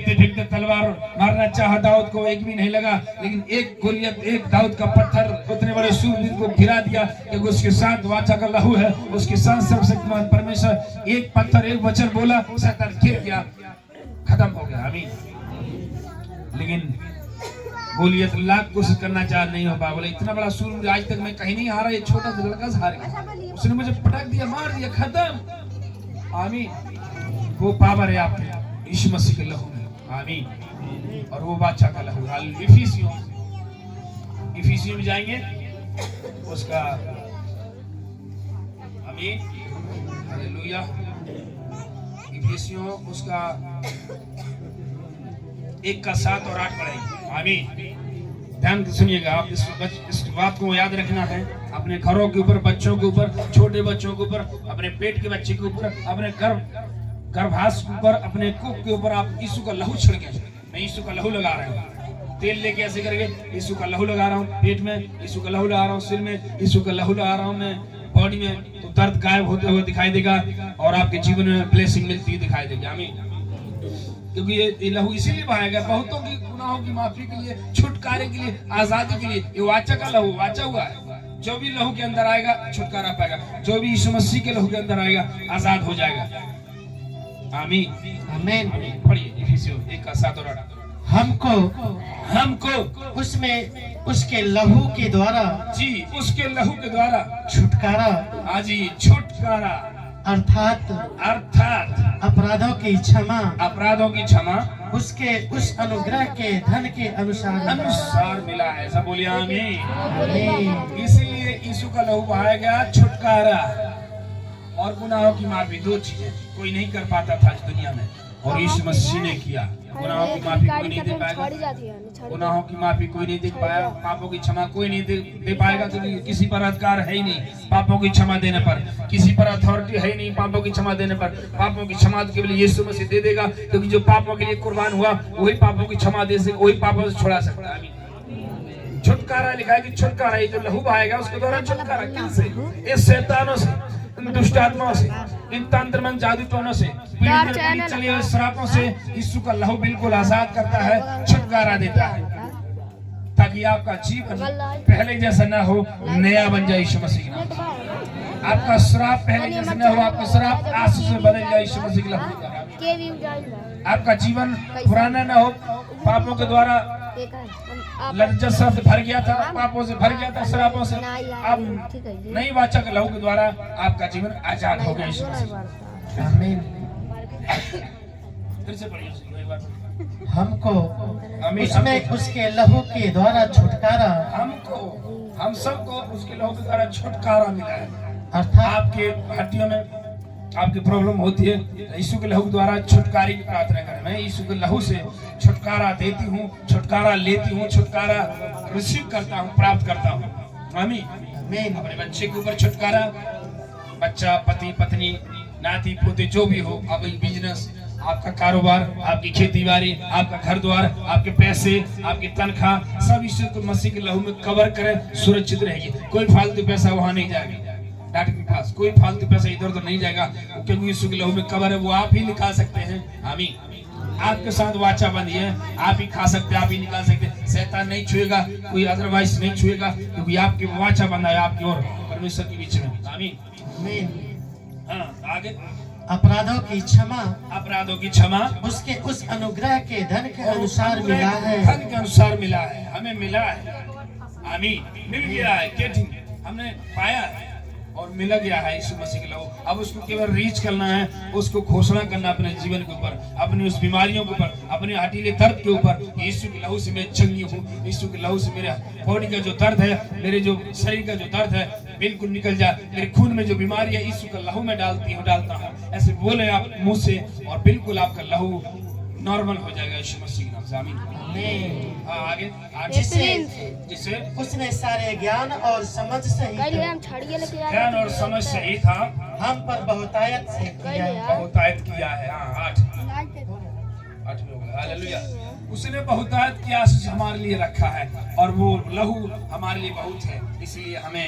फेंकते फेंकते तलवार मारना चाहा दाऊद को, एक भी नहीं लगा। लेकिन एक गोलियत, एक दाऊद का पत्थर उतने बड़े शूरवीर को गिरा दिया कि उसके साथ वाचा का लहू है, उसके साथ सर्वशक्तिमान परमेश्वर। एक पत्थर, एक वचन बोला, शैतान गिर गया, खत्म हो गया। आमीन। लेकिन गोलियत लाख कोशिश करना चाह, नहीं हो पाया। बोले इतना बड़ा शूरवीर आज तक मैं कहीं नहीं हारा, ये छोटा सा लड़का से हार गया, उसने मुझे पटक दिया, मार दिया, खत्म। आमीन। वो पावर है आपके यीशु मसीह के लहू में। आमीन। और वो बादशाह का लहू। इफिसियों में जाएंगे उसका। आमीन, हालेलुया। इफिसियों उसका 1 का 7 और 8 पढ़ेंगे। आमीन। ध्यान से सुनिएगा, आप इस बात को याद रखना है। अपने घरों के ऊपर, बच्चों के ऊपर, छोटे बच्चों के ऊपर, अपने पेट के बच्चे के ऊपर, अपने गर्भाश के ऊपर, अपने कुक के ऊपर आप यीशु का लहू छिड़के। मैं यीशु का लहू लगा रहा हूँ। तेल लेके ऐसे करके यीशु का लहू लगा रहा हूँ, पेट में यीशु का लहू लगा रहा हूँ, सिर में यीशु का लहू लगा रहा हूँ, मैं बॉडी में, तो दर्द गायब होते हुए दिखाई देगा और आपके जीवन में ब्लेसिंग मिलती दिखाई देगी। आमीन। क्योंकि ये लहू इसीलिए बहाया गया, बहुतों की गुनाहों की माफी के लिए, छुटकारे के लिए, आजादी के लिए। ये वाचा का लहू वाचा हुआ है। जो भी लहू के अंदर आएगा छुटकारा पाएगा, जो भी यीशु मसीह के लहू के अंदर आएगा आजाद हो जाएगा। आमीन। आमीन। पढ़िए इफिसियों 1 का 7 और 8। हमको उसके लहू के द्वारा, जी, उसके लहू के द्वारा छुटकारा, जी, छुटकारा, अर्थात अपराधों की क्षमा उसके उस अनुग्रह के धन के अनुसार मिला है। सब बोलिए आमीन। इसीलिए यीशु का लहू बहाया गया, छुटकारा और गुनाहों की माफी। 2 चीजें कोई नहीं कर पाता था इस दुनिया में, और यीशु मसीह ने किया। गुनाहों की माफी कोई नहीं दे पाएगा, गुनाहों की माफी कोई नहीं दे पाया, पापों की क्षमा कोई नहीं दे पाएगा। तो किसी पर अधिकार है ही नहीं पापों की क्षमा देने पर, किसी पर अथॉरिटी है ही नहीं पापों की क्षमा देने पर। पापों की क्षमा केवल यीशु मसीह दे देगा, क्योंकि जो पापों के लिए कुर्बान हुआ वही पापों की क्षमा दे सकता, वही पापों से छुड़ा सकता है। छुटकारा लिखा है कि छुटकारा, ये जो लहू बहाएगा उसके द्वारा छुटकारा। किनसे? इस शैतानों से, इन दुष्ट आत्माओं से, इन तंत्र मंत्र जादू टोनों से, चले हुए श्रापों से यीशु का लहू बिल्कुल आजाद करता है, छुटकारा देता है, ताकि आपका जीवन पहले जैसा ना हो, नया बन जाए यीशु मसीह के नाम से। आपका श्राप पहले जैसा ना हो, आपका श्राप आंसू से बदल जाए यीशु मसीह के लहू के द्वारा। आपका जीवन पुराना ना हो, पापों के द्वारा लज्जत शब्द भर गया था, पापों से भर गया था, श्रापों से। अब नई वाचा के लहू के द्वारा आपका जीवन आजाद हो गया यीशु मसीह। आमीन। फिर से पढ़िए एक बार। उसके लहू के द्वारा छुटकारा, हम सबको उसके लहू के द्वारा छुटकारा मिला है। अर्थात आपके हड्डियों में आपकी प्रॉब्लम होती है, यीशु के लहू द्वारा छुटकारे की प्रार्थना करें। मैं यीशु के लहू से छुटकारा देती हूँ, छुटकारा लेती हूँ, छुटकारा रिसीव करता हूँ, प्राप्त करता हूँ। आमीन। अपने बच्चे के ऊपर छुटकारा, बच्चा, पति, पत्नी, नाती पोते जो भी हो, आपका बिजनेस, आपका कारोबार, आपकी खेती बाड़ी, आपका घर द्वार, आपके पैसे, आपकी तनख्वाह, सब यीशु मसीह के लहू में कवर करें, सुरक्षित रहेगी। कोई फालतू पैसा वहां नहीं जाएगा, डॉक्टर के पास कोई फालतू पैसा इधर उधर नहीं जाएगा, क्योंकि यीशु के लहू में कवर है। वो आप ही निकाल सकते हैं। आमीन। आपके साथ वाचा बंधी है, आप ही खा सकते, आप ही निकाल सकते। शैतान नहीं छुएगा, कोई अदरवाइज नहीं छुएगा, क्योंकि आपकी वाचा बंधा है आपकी और परमेश्वर के बीच में। आमीन। हाँ, आगे। अपराधों की क्षमा उसके उस अनुग्रह के धन के अनुसार मिला है। धन के अनुसार मिला है, हमें मिला है। आमीन। मिल गया है, हमने पाया है और मिल गया है यीशु मसीह के लहू। अब उसको केवल रीच करना है, उसको घोषणा करना अपने जीवन के ऊपर, अपनी उस बीमारियों के ऊपर, अपने हठीले दर्द के ऊपर। यीशु के लहू से मैं चंगी हूँ, यीशु के लहू से मेरे बॉडी का जो दर्द है, मेरे जो शरीर का जो दर्द है बिल्कुल निकल जाए। मेरे खून में जो बीमारी है यीशु का लहू में डालता हूँ। ऐसे बोले आप मुंह से और बिल्कुल आपका लहू नॉर्मल हो जाएगा यीशु मसीह के नाम से। आमीन। आगे। जिसे उसने सारे ज्ञान और समझ सहित हम पर बहुतायत किया है। 8 में होगा। हालेलुया। उसने बहुतायत की आशीष हमारे लिए रखा है, और वो लहू हमारे लिए बहुत है। इसलिए हमें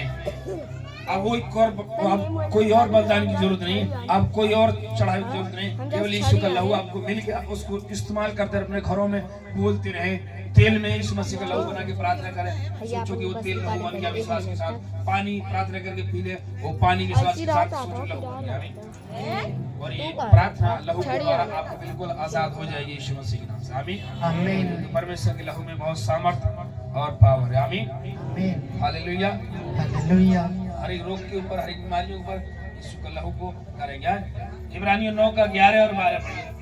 अब वो अब कोई और बलिदान की जरूरत नहीं, अब कोई और चढ़ाई की जरूरत नहीं, केवल यीशु का लहू आपको मिल गया, उसको इस्तेमाल करते रहे, अपने घरों में बोलते रहे, तेल में यीशु मसीह का लहू बना के प्रार्थना करें। सोचो कि वो तेल लहू बन गया, विश्वास के साथ पानी प्रार्थना करके पी ले, वो पानी विश्वास के साथ सोचो लहू बन गया। आमीन। और ये प्रार्थना लहू के द्वारा आपको बिल्कुल आजाद हो जाएगी यीशु मसीह के नाम से। आमीन। आमीन। परमेश्वर के लहू में बहुत सामर्थ और पावर है। आमीन। आमीन। हालेलुया। हालेलुया। हर एक रोग के ऊपर, हर एक बीमारियों के ऊपर यीशु का लहू को करेंगे। इब्रानियों 9 का 11 और 12 पढ़िए।